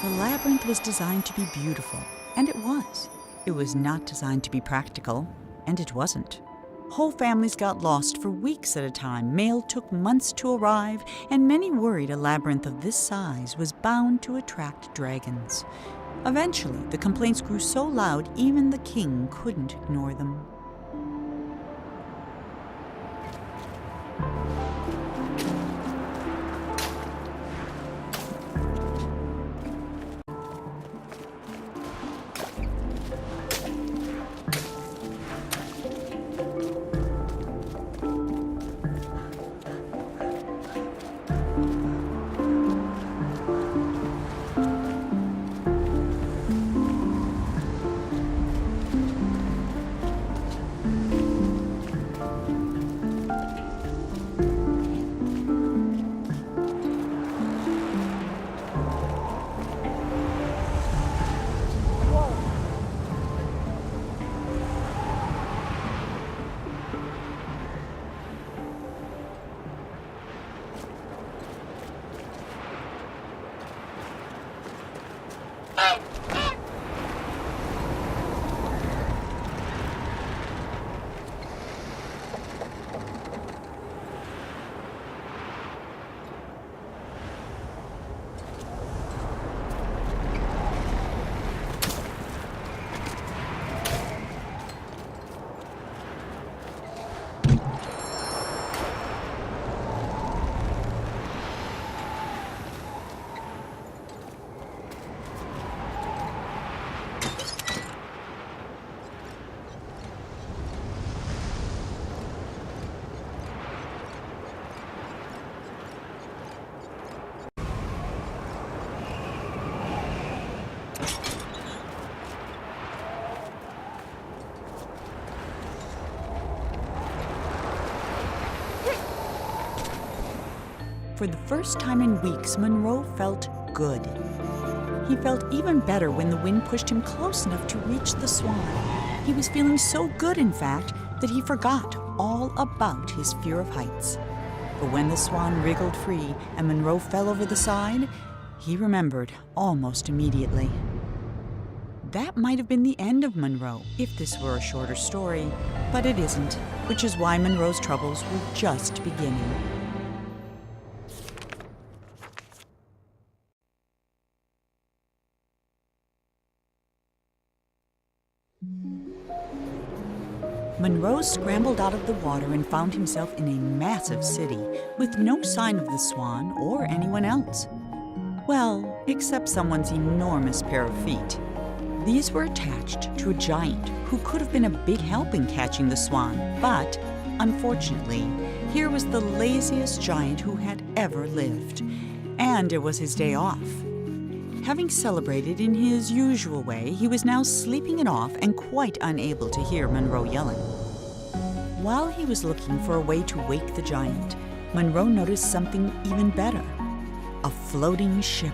The labyrinth was designed to be beautiful, and it was. It was not designed to be practical, and it wasn't. Whole families got lost for weeks at a time, mail took months to arrive, and many worried a labyrinth of this size was bound to attract dragons. Eventually, the complaints grew so loud even the king couldn't ignore them. For the first time in weeks, Monroe felt good. He felt even better when the wind pushed him close enough to reach the Swan. He was feeling so good, in fact, that he forgot all about his fear of heights. But when the Swan wriggled free and Monroe fell over the side, he remembered almost immediately. That might have been the end of Monroe if this were a shorter story, but it isn't, which is why Monroe's troubles were just beginning. Monroe scrambled out of the water and found himself in a massive city with no sign of the Swan or anyone else. Well, except someone's enormous pair of feet. These were attached to a giant who could have been a big help in catching the Swan, but unfortunately, here was the laziest giant who had ever lived, and it was his day off. Having celebrated in his usual way, he was now sleeping it off and quite unable to hear Monroe yelling. While he was looking for a way to wake the giant, Monroe noticed something even better: a floating ship.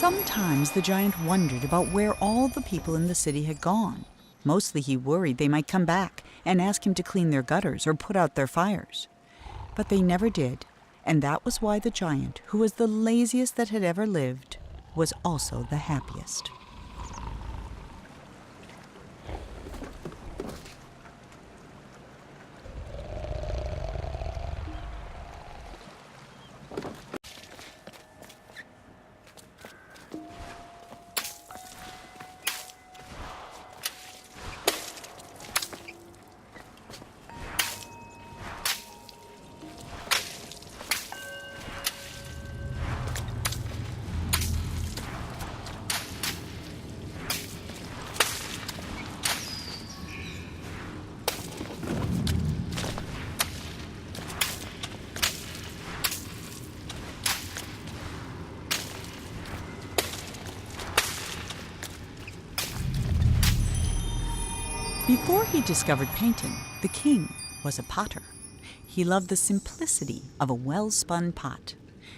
Sometimes the giant wondered about where all the people in the city had gone. Mostly he worried they might come back and ask him to clean their gutters or put out their fires. But they never did, and that was why the giant, who was the laziest that had ever lived, was also the happiest. Before he discovered painting, the king was a potter. He loved the simplicity of a well-spun pot.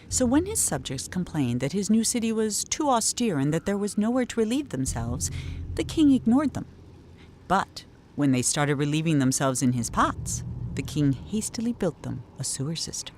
So when his subjects complained that his new city was too austere and that there was nowhere to relieve themselves, the king ignored them. But when they started relieving themselves in his pots, the king hastily built them a sewer system.